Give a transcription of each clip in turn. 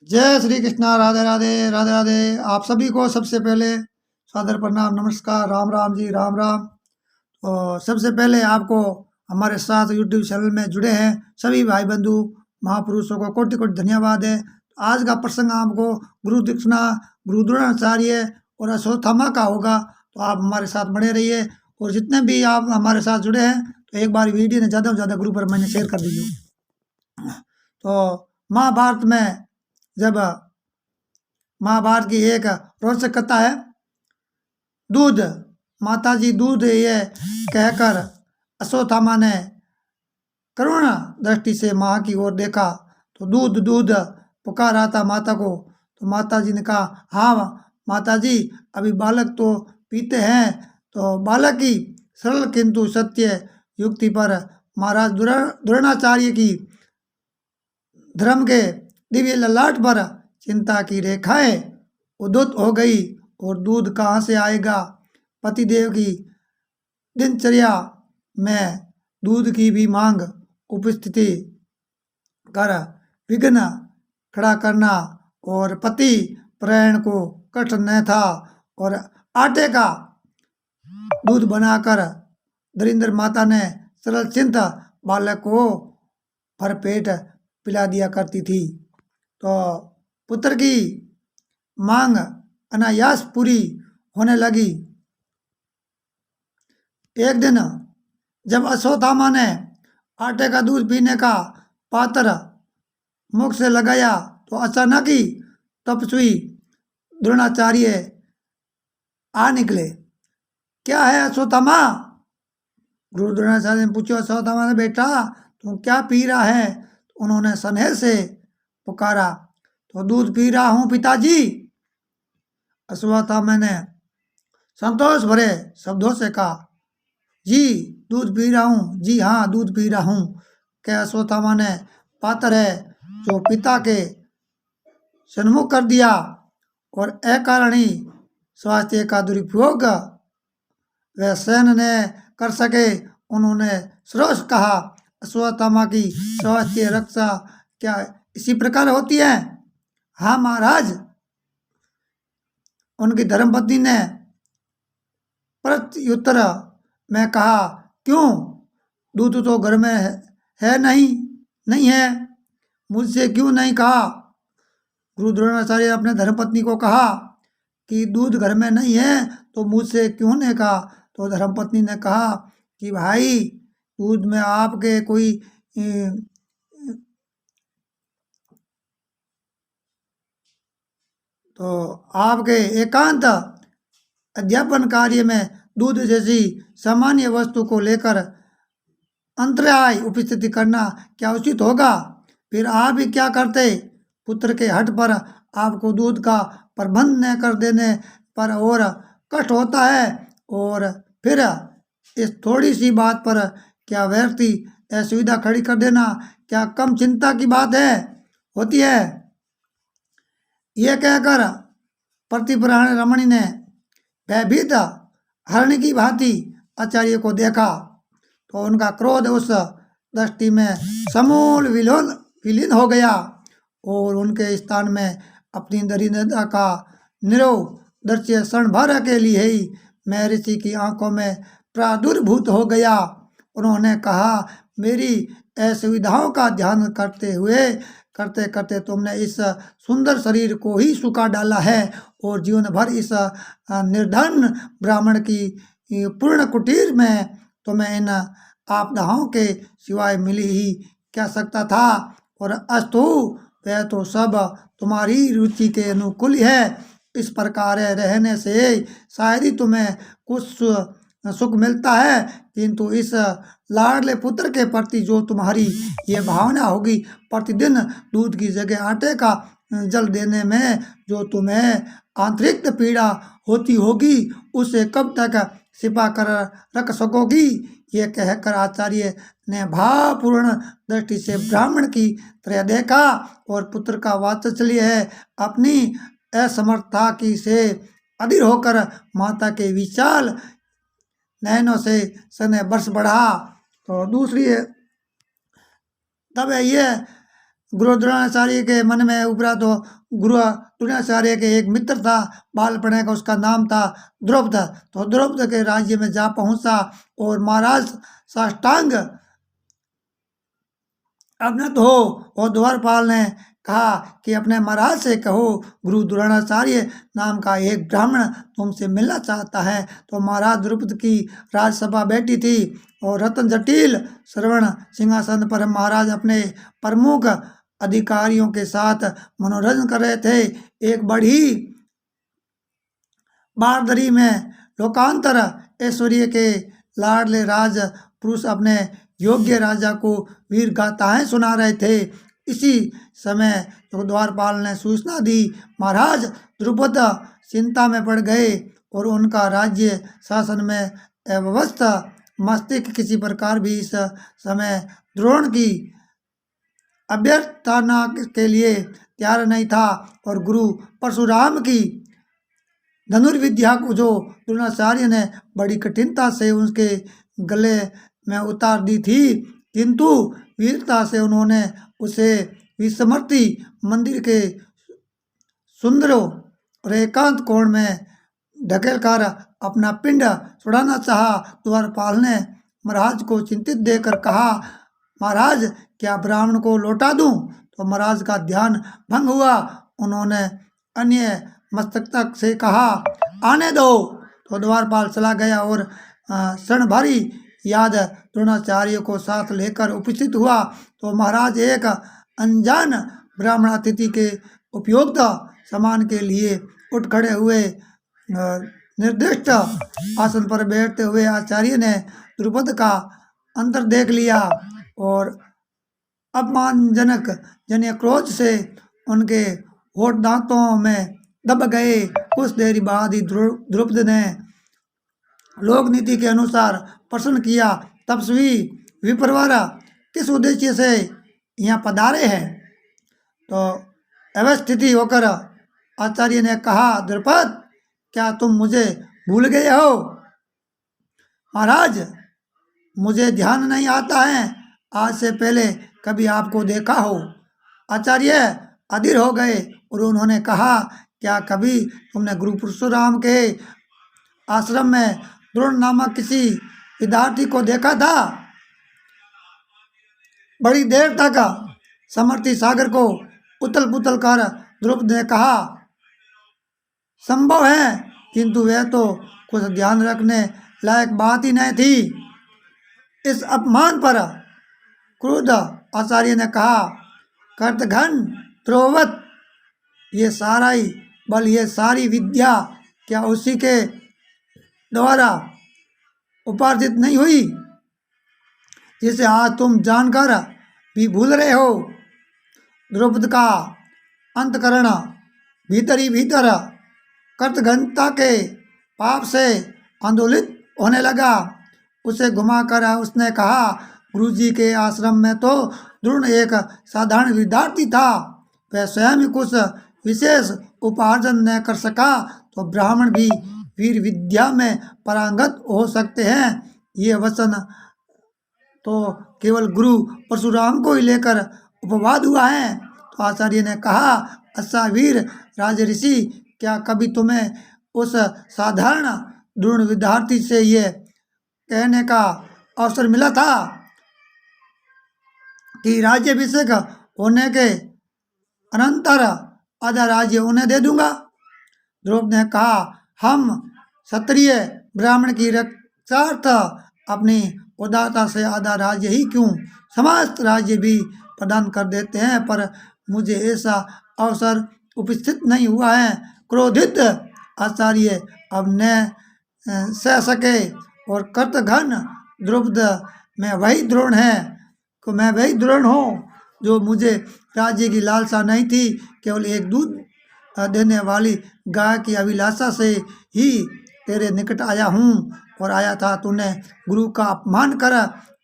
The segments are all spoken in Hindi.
जय श्री कृष्णा। राधे राधे राधे राधे। आप सभी को सबसे पहले सादर प्रणाम, नमस्कार, राम राम जी, राम राम। तो सबसे पहले आपको हमारे साथ यूट्यूब चैनल में जुड़े हैं सभी भाई बंधु महापुरुषों को कोटि कोटि धन्यवाद है। आज का प्रसंग आपको गुरु दक्षिणा, गुरु द्रोणाचार्य और अश्वत्थामा का होगा, तो आप हमारे साथ बने रहिए। और जितने भी आप हमारे साथ जुड़े हैं तो एक बार वीडियो ने ज़्यादा से ज़्यादा ग्रुप पर मैंने शेयर कर दीजिए। तो महाभारत में जब महाभारत की एक रोचक कथा है। दूध, माताजी दूध ये कहकर अश्वत्थामा ने करुणा दृष्टि से माँ की ओर देखा तो दूध दूध पुकार रहा था माता को। तो माता जी ने कहा, हाँ माता जी, अभी बालक तो पीते हैं। तो बालक की सरल किंतु सत्य युक्ति पर महाराज द्रोणाचार्य की धर्म के दिव्य ललाट पर चिंता की रेखाएं उद्युत हो गई। और दूध कहाँ से आएगा? पतिदेव की दिनचर्या में दूध की भी मांग उपस्थिति कर विघ्न खड़ा करना और पति प्राण को कष्ट न था। और आटे का दूध बनाकर दरिंद्र माता ने सरल चिंता बालक को भरपेट पिला दिया करती थी। तो पुत्र की मांग अनायास पूरी होने लगी। एक दिन जब अश्वत्थामा ने आटे का दूध पीने का पात्र मुख से लगाया तो अचानक ही तपस्वी द्रोणाचार्य आ निकले। क्या है अश्वत्थामा? गुरु द्रोणाचार्य ने पूछा। अश्वत्थामा ने, बेटा तुम क्या पी रहा है? तो उन्होंने स्नेह से पुकारा, तो दूध पी रहा हूँ पिताजी। अश्वत्थामा ने संतोष भरे शब्दों से कहा, जी दूध पी रहा हूँ, जी हाँ दूध पी रहा हूँ। क्या अश्वत्थामा ने पात्र है जो पिता के सन्मुख कर दिया और अकारणीय स्वास्थ्य का दुरुपयोग वह सहन न कर सके। उन्होंने सरोष कहा, अश्वत्थामा की स्वास्थ्य रक्षा क्या इसी प्रकार होती है? हाँ महाराज। उनकी धर्मपत्नी ने प्रत्युत्तर में कहा, क्यों? दूध तो घर में है नहीं है, मुझसे क्यों नहीं कहा? गुरु द्रोणाचार्य अपने धर्मपत्नी को कहा कि दूध घर में नहीं है तो मुझसे क्यों नहीं कहा? तो धर्मपत्नी ने कहा कि भाई दूध में आपके कोई तो आपके एकांत अध्यापन कार्य में दूध जैसी सामान्य वस्तु को लेकर अंतराय उपस्थिति करना क्या उचित होगा? फिर आप ही क्या करते? पुत्र के हट पर आपको दूध का प्रबंध न कर देने पर और कष्ट होता है, और फिर इस थोड़ी सी बात पर क्या व्यक्ति असुविधा खड़ी कर देना क्या कम चिंता की बात होती है? यह कहकर प्रतिपुराण रमणी ने भयभीत हरण की भांति आचार्य को देखा तो उनका क्रोध उस दृष्टि में समूल विलीन हो गया और उनके स्थान में अपनी दरिद्रता का निरव दृश्य क्षण भर के लिए ही महर्षि की आंखों में प्रादुर्भूत हो गया। उन्होंने कहा, मेरी असुविधाओं का ध्यान करते करते तुमने इस सुंदर शरीर को ही सुखा डाला है और जीवन भर इस निर्धन ब्राह्मण की पूर्ण कुटीर में तुम्हें इन आपदाओं के सिवाय मिली ही क्या सकता था? और अस्तु वह तो सब तुम्हारी रुचि के अनुकूल है। इस प्रकार रहने से शायद ही तुम्हें कुछ सुख मिलता है, किंतु इस लाडले पुत्र के प्रति जो तुम्हारी ये भावना होगी, प्रतिदिन दूध की जगह आटे का जल देने में जो तुम्हें आंतरिक पीड़ा होती होगी, उसे कब तक छिपा कर रख सकोगी? ये कहकर आचार्य ने भावपूर्ण दृष्टि से ब्राह्मण की तरह देखा और पुत्र का वात्सल्य है अपनी असमर्थता की से अधीर होकर माता के विशाल नयनों से स्नेह बरस बढ़ा। तो दूसरी तब ये गुरु द्रोणाचार्य के मन में उपरा तो गुरु द्रोणाचार्य के एक मित्र था बालपने का, उसका नाम था द्रौपद। तो द्रौपद के राज्य में जा पहुंचा और महाराज साष्टांग अवनत हो। और द्वारपाल ने कहा कि अपने महाराज से कहो गुरु द्रोणाचार्य नाम का एक ब्राह्मण तुमसे मिलना चाहता है। तो महाराज द्रुपद की राजसभा बैठी थी और रत्न जटिल श्रवण सिंहासन पर महाराज अपने प्रमुख अधिकारियों के साथ मनोरंजन कर रहे थे। एक बड़ी बारदरी में लोकांतर ऐश्वर्य के लाडले राज पुरुष अपने योग्य राजा को वीर गाथाएं सुना रहे थे। इसी समय तो द्वारपाल ने सूचना दी। महाराज द्रुपद चिंता में पड़ गए और उनका राज्य शासन में अव्यवस्था मस्तिष्क किसी प्रकार भी इस समय द्रोण की अभ्यर्थना के लिए तैयार नहीं था। और गुरु परशुराम की धनुर्विद्या को जो द्रोणाचार्य ने बड़ी कठिनता से उसके गले में उतार दी थी, किंतु वीरता से उन्होंने उसे विस्मृति मंदिर के सुंदर और एकांत कोण में ढकेल कर अपना पिंड छुड़ाना चाहा। द्वारपाल ने महाराज को चिंतित देखकर कहा, महाराज क्या ब्राह्मण को लौटा दूं? तो महाराज का ध्यान भंग हुआ। उन्होंने अन्य मस्तक से कहा, आने दो। तो द्वारपाल चला गया और क्षण भारी याद द्रोणाचार्य को साथ लेकर उपस्थित हुआ। तो महाराज एक अनजान ब्राह्मण अतिथि के उपयुक्त सम्मान के लिए उठ खड़े हुए। निर्दिष्ट आसन पर बैठते हुए आचार्य ने द्रुपद का अंतर देख लिया और अपमानजनक जन्य क्रोध से उनके होठ दांतों में दब गए। कुछ देर बाद ही द्रुपद ने लोक नीति के अनुसार प्रश्न किया, तपस्वी विप्रवर किस उद्देश्य से यहाँ पधारे हैं? तो अवस्थिति होकर आचार्य ने कहा, द्रुपद क्या तुम मुझे भूल गए हो? महाराज मुझे ध्यान नहीं आता है आज से पहले कभी आपको देखा हो। आचार्य अधीर हो गए और उन्होंने कहा, क्या कभी तुमने गुरु परशुराम के आश्रम में द्रोण नामक किसी विद्यार्थी को देखा था? बड़ी देर तक समर्थी सागर को उथल पुथल कर द्रुपद ने कहा, संभव है, किंतु वह तो कुछ ध्यान रखने लायक बात ही नहीं थी। इस अपमान पर क्रुद्ध आचार्य ने कहा, कर्तघन त्रोवत ये सारा ही बल, ये सारी विद्या क्या उसी के द्वारा उपार्जित नहीं हुई जिसे आज तुम जानकर भी भूल रहे हो? द्रुपद का अंतकरण भीतर ही भीतर कर्तघ्नता के पाप से आंदोलित होने लगा। उसे घुमाकर उसने कहा, गुरुजी के आश्रम में तो द्रोण एक साधारण विद्यार्थी था, वह स्वयं कुछ विशेष उपार्जन न कर सका तो ब्राह्मण भी वीर विद्या में पारंगत हो सकते हैं। ये वचन तो केवल गुरु परशुराम को ही लेकर उपवाद हुआ है। तो आचार्य ने कहा, अच्छा वीर राज ऋषि, क्या कभी तुम्हें उस साधारण द्रोण विद्यार्थी से ये कहने का अवसर मिला था कि राज्याभिषेक होने के अनंतर आधा राज्य उन्हें दे दूंगा? द्रुपद ने कहा, हम क्षत्रिय ब्राह्मण की रक्षार्थ अपनी उदारता से आधा राज्य ही क्यों, समस्त राज्य भी प्रदान कर देते हैं, पर मुझे ऐसा अवसर उपस्थित नहीं हुआ है। क्रोधित आचार्य अब न सह सके और कर्तघ्न द्रुपद मैं वही द्रोण हूँ जो मुझे राज्य की लालसा नहीं थी, केवल एक दूध देने वाली गाय की अभिलाषा से ही तेरे निकट आया हूँ। और आया था तूने गुरु का अपमान कर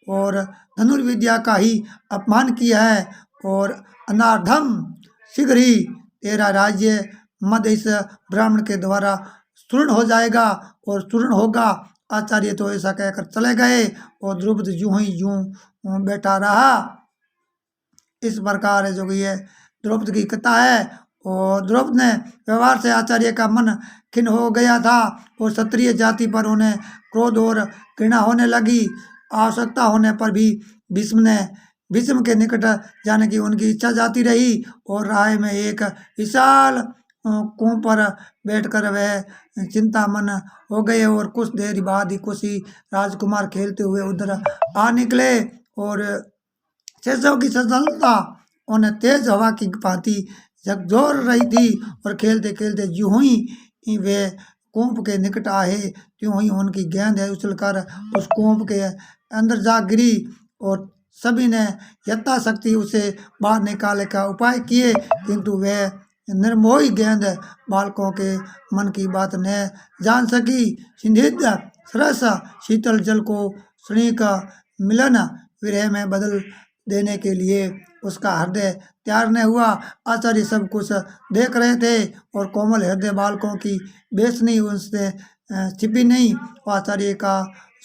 और धनुर्विद्या का ही अपमान किया है, और अनार्धम शीघ्र ही तेरा राज्य मद इस ब्राह्मण के द्वारा चूर्ण हो जाएगा और चूर्ण होगा। आचार्य तो ऐसा कहकर चले गए और द्रुपद यूं ही यूं बैठा रहा। इस प्रकार है जो कि ये द्रौपदी की कथा है। और द्रौपदी ने व्यवहार से आचार्य का मन खिन्न हो गया था और क्षत्रिय जाति पर उन्हें क्रोध और घृणा होने लगी। आवश्यकता होने पर भी भीष्म के निकट जाने की उनकी इच्छा जाती रही और राह में एक विशाल कुएं पर बैठकर वह चिंतामन हो गए। और कुछ देर बाद ही कुछ ही राजकुमार खेलते हुए उधर आ निकले और शेषों की सफलता उन्हें तेज हवा की भांति झकझोर रही थी। और खेलते खेलते यूं ही वे कुंभ के निकट आए, त्यों ही उनकी गेंद उछलकर उस कुंभ के अंदर जा गिरी और सभी ने यथाशक्ति उसे बाहर निकालने का उपाय किए, किंतु वह निर्मोही गेंद बालकों के मन की बात न जान सकी। सिंधित सरस शीतल जल को क्षणिक मिलन विरह में बदल देने के लिए उसका हृदय तैयार न हुआ। आचार्य सब कुछ देख रहे थे और कोमल हृदय बालकों की बेचनी उनसे छिपी नहीं। आचार्य का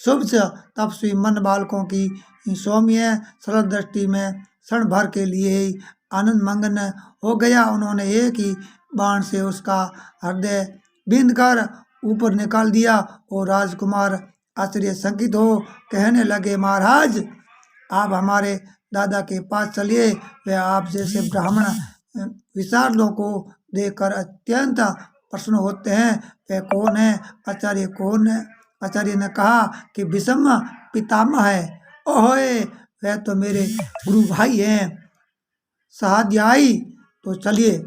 शुभ तपस्वी मन बालकों की सौम्य सरल दृष्टि में क्षण भर के लिए ही आनंद मगन हो गया। उन्होंने एक ही बाण से उसका हृदय बिंद कर ऊपर निकाल दिया और राजकुमार आश्चर्यचकित हो कहने लगे, महाराज आप हमारे दादा के पास चलिए, वे आप जैसे ब्राह्मण विशारदों को देखकर अत्यंत प्रसन्न होते हैं। वह कौन है? आचार्य कौन है? आचार्य ने कहा कि भीष्म पितामह है। ओहे, वह तो मेरे गुरु भाई हैं, सहाध्यायी। तो चलिए,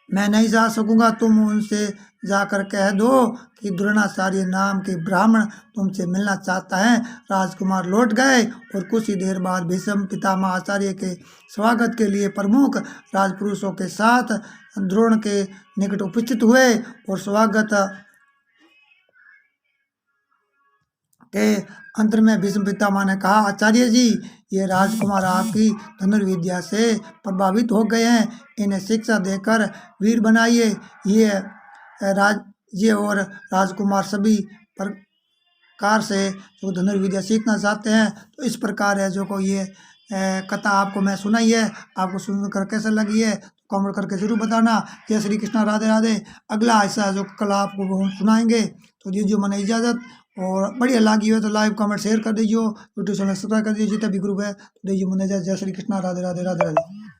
मैं नहीं जा सकूंगा, तुम उनसे जाकर कह दो कि द्रोणाचार्य नाम के ब्राह्मण तुमसे मिलना चाहता है। राजकुमार लौट गए और कुछ ही देर बाद भीष्म पितामह आचार्य के स्वागत के लिए प्रमुख राजपुरुषों के साथ द्रोण के निकट उपस्थित हुए और स्वागत के अंतर में भीष्म पितामह ने कहा, आचार्य जी, ये राजकुमार आपकी धनुर्विद्या से प्रभावित हो गए हैं, इन्हें शिक्षा देकर वीर बनाइए। ये और राजकुमार सभी प्रकार से जो धनुर्विद्या सीखना चाहते हैं। तो इस प्रकार है जो को ये कथा आपको मैं सुनाई है, आपको सुनकर कैसा लगी है कमेंट करके जरूर बताना। जय श्री कृष्णा, राधे राधे। अगला हिस्सा जो कल आपको सुनाएंगे। तो दीजिए मैंने इजाज़त, और बढ़िया लगी हो तो लाइव कमेंट शेयर कर दीजिए, यूट्यूब चैनल सब्सक्राइब कर दीजिए। जितना भी ग्रुप है तो दीजिए मैंने जय श्री कृष्णा, राधे राधे, राधे राधे।